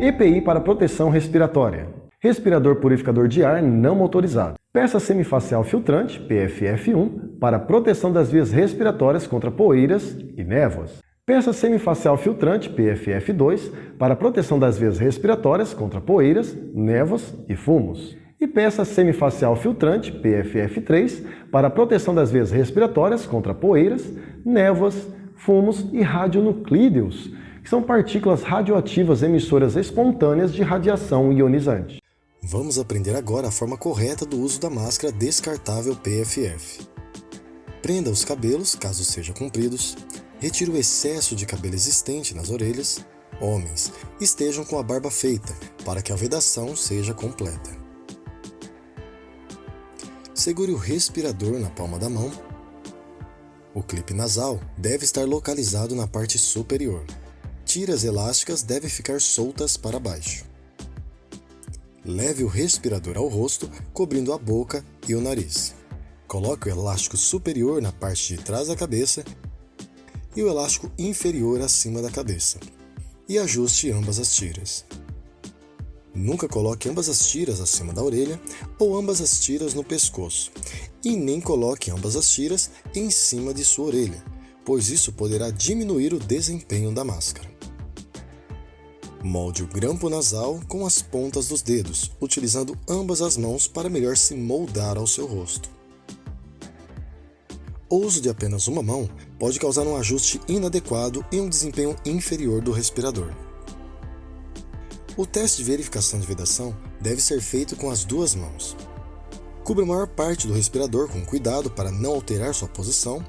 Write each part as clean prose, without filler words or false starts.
EPI para proteção respiratória. Respirador purificador de ar não motorizado. Peça semifacial filtrante, PFF1, para proteção das vias respiratórias contra poeiras e névoas. Peça semifacial filtrante, PFF2, para proteção das vias respiratórias contra poeiras, névoas e fumos. E peça semifacial filtrante, PFF3, para proteção das vias respiratórias contra poeiras, névoas, fumos e radionuclídeos, que são partículas radioativas emissoras espontâneas de radiação ionizante. Vamos aprender agora a forma correta do uso da máscara descartável PFF. Prenda os cabelos, caso sejam compridos. Retire o excesso de cabelo existente nas orelhas. Homens, estejam com a barba feita, para que a vedação seja completa. Segure o respirador na palma da mão. O clipe nasal deve estar localizado na parte superior. Tiras elásticas devem ficar soltas para baixo. Leve o respirador ao rosto, cobrindo a boca e o nariz. Coloque o elástico superior na parte de trás da cabeça e o elástico inferior acima da cabeça. E ajuste ambas as tiras. Nunca coloque ambas as tiras acima da orelha ou ambas as tiras no pescoço. E nem coloque ambas as tiras em cima de sua orelha, pois isso poderá diminuir o desempenho da máscara. Molde o grampo nasal com as pontas dos dedos, utilizando ambas as mãos para melhor se moldar ao seu rosto. O uso de apenas uma mão pode causar um ajuste inadequado e um desempenho inferior do respirador. O teste de verificação de vedação deve ser feito com as duas mãos. Cubra a maior parte do respirador com cuidado para não alterar sua posição.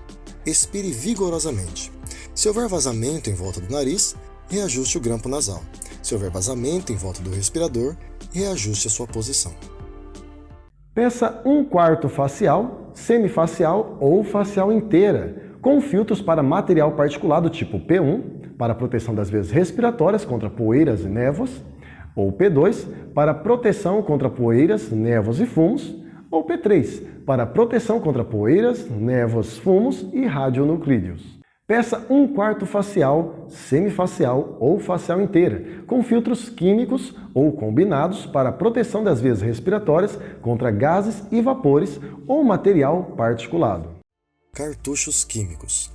Expire vigorosamente. Se houver vazamento em volta do nariz, reajuste o grampo nasal. Se houver vazamento em volta do respirador, reajuste a sua posição. Peça 1/4 facial, semifacial ou facial inteira, com filtros para material particulado tipo P1, para proteção das vias respiratórias contra poeiras e névoas, ou P2, para proteção contra poeiras, névoas e fumos, ou P3, para proteção contra poeiras, névoas, fumos e radionuclídeos. Peça 1/4 facial, semifacial ou facial inteira, com filtros químicos ou combinados para proteção das vias respiratórias contra gases e vapores ou material particulado. Cartuchos químicos.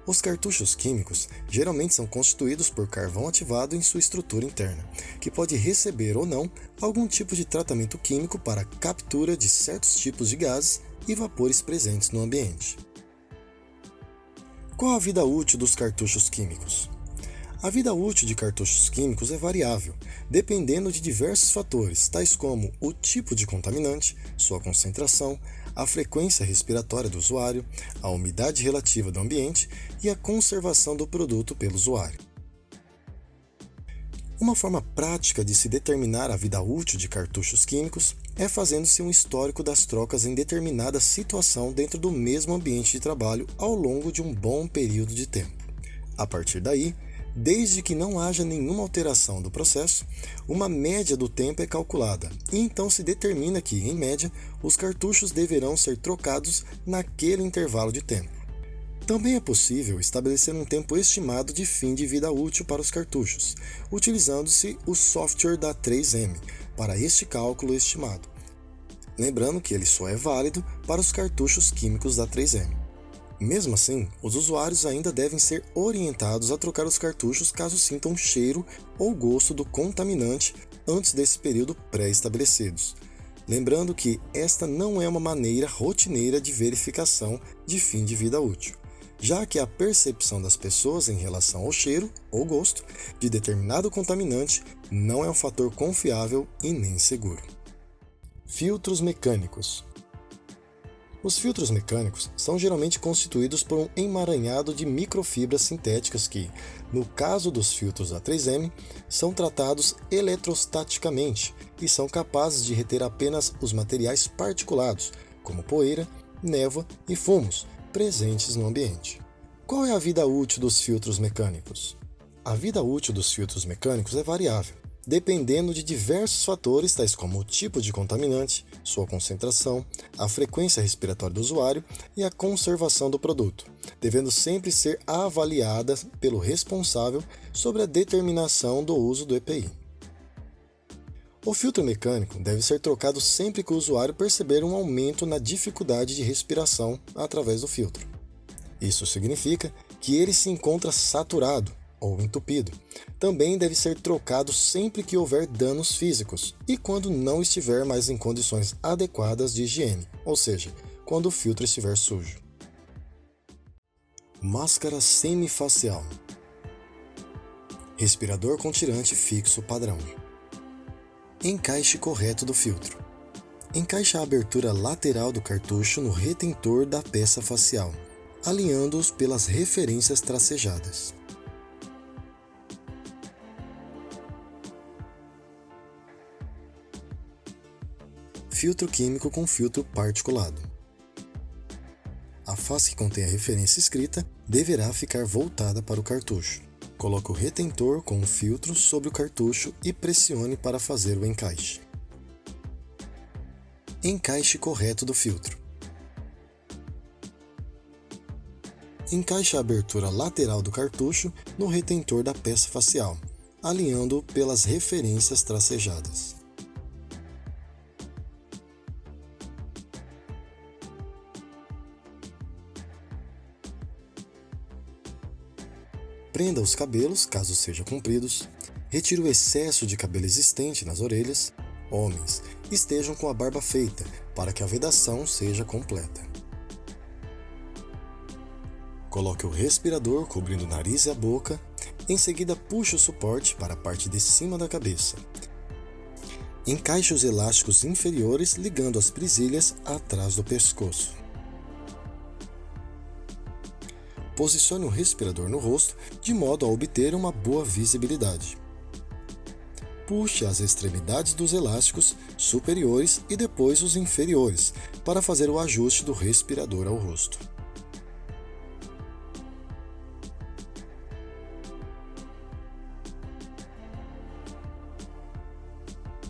Os cartuchos químicos geralmente são constituídos por carvão ativado em sua estrutura interna, que pode receber ou não algum tipo de tratamento químico para a captura de certos tipos de gases e vapores presentes no ambiente. Qual a vida útil dos cartuchos químicos? A vida útil de cartuchos químicos é variável, dependendo de diversos fatores, tais como o tipo de contaminante, sua concentração, a frequência respiratória do usuário, a umidade relativa do ambiente e a conservação do produto pelo usuário. Uma forma prática de se determinar a vida útil de cartuchos químicos é fazendo-se um histórico das trocas em determinada situação dentro do mesmo ambiente de trabalho ao longo de um bom período de tempo. A partir daí, desde que não haja nenhuma alteração do processo, uma média do tempo é calculada e então se determina que, em média, os cartuchos deverão ser trocados naquele intervalo de tempo. Também é possível estabelecer um tempo estimado de fim de vida útil para os cartuchos, utilizando-se o software da 3M para este cálculo estimado. Lembrando que ele só é válido para os cartuchos químicos da 3M. Mesmo assim, os usuários ainda devem ser orientados a trocar os cartuchos caso sintam cheiro ou gosto do contaminante antes desse período pré-estabelecidos. Lembrando que esta não é uma maneira rotineira de verificação de fim de vida útil, já que a percepção das pessoas em relação ao cheiro ou gosto de determinado contaminante não é um fator confiável e nem seguro. Filtros mecânicos. Os filtros mecânicos são geralmente constituídos por um emaranhado de microfibras sintéticas que, no caso dos filtros da 3M, são tratados eletrostaticamente e são capazes de reter apenas os materiais particulados, como poeira, névoa e fumos, presentes no ambiente. Qual é a vida útil dos filtros mecânicos? A vida útil dos filtros mecânicos é variável, dependendo de diversos fatores, tais como o tipo de contaminante, sua concentração, a frequência respiratória do usuário e a conservação do produto, devendo sempre ser avaliada pelo responsável sobre a determinação do uso do EPI. O filtro mecânico deve ser trocado sempre que o usuário perceber um aumento na dificuldade de respiração através do filtro. Isso significa que ele se encontra saturado ou entupido. Também deve ser trocado sempre que houver danos físicos e quando não estiver mais em condições adequadas de higiene, ou seja, quando o filtro estiver sujo. Máscara semifacial. Respirador com tirante fixo padrão. Encaixe correto do filtro. Encaixe a abertura lateral do cartucho no retentor da peça facial, alinhando-os pelas referências tracejadas. Filtro químico com filtro particulado. A face que contém a referência escrita deverá ficar voltada para o cartucho. Coloque o retentor com o filtro sobre o cartucho e pressione para fazer o encaixe. Encaixe correto do filtro. Encaixe a abertura lateral do cartucho no retentor da peça facial, alinhando-o pelas referências tracejadas. Prenda os cabelos, caso sejam compridos. Retire o excesso de cabelo existente nas orelhas. Homens, estejam com a barba feita, para que a vedação seja completa. Coloque o respirador cobrindo o nariz e a boca. Em seguida, puxe o suporte para a parte de cima da cabeça. Encaixe os elásticos inferiores ligando as presilhas atrás do pescoço. Posicione o respirador no rosto de modo a obter uma boa visibilidade. Puxe as extremidades dos elásticos superiores e depois os inferiores para fazer o ajuste do respirador ao rosto.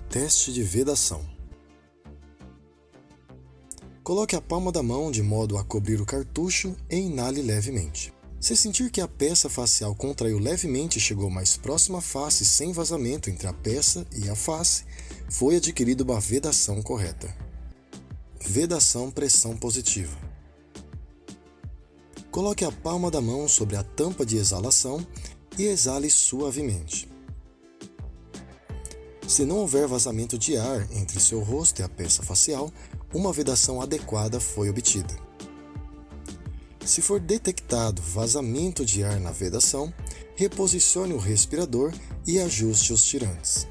Teste de vedação. Coloque a palma da mão de modo a cobrir o cartucho e inale levemente. Se sentir que a peça facial contraiu levemente e chegou mais próxima à face sem vazamento entre a peça e a face, foi adquirida uma vedação correta. Vedação pressão positiva. Coloque a palma da mão sobre a tampa de exalação e exale suavemente. Se não houver vazamento de ar entre seu rosto e a peça facial, uma vedação adequada foi obtida. Se for detectado vazamento de ar na vedação, reposicione o respirador e ajuste os tirantes.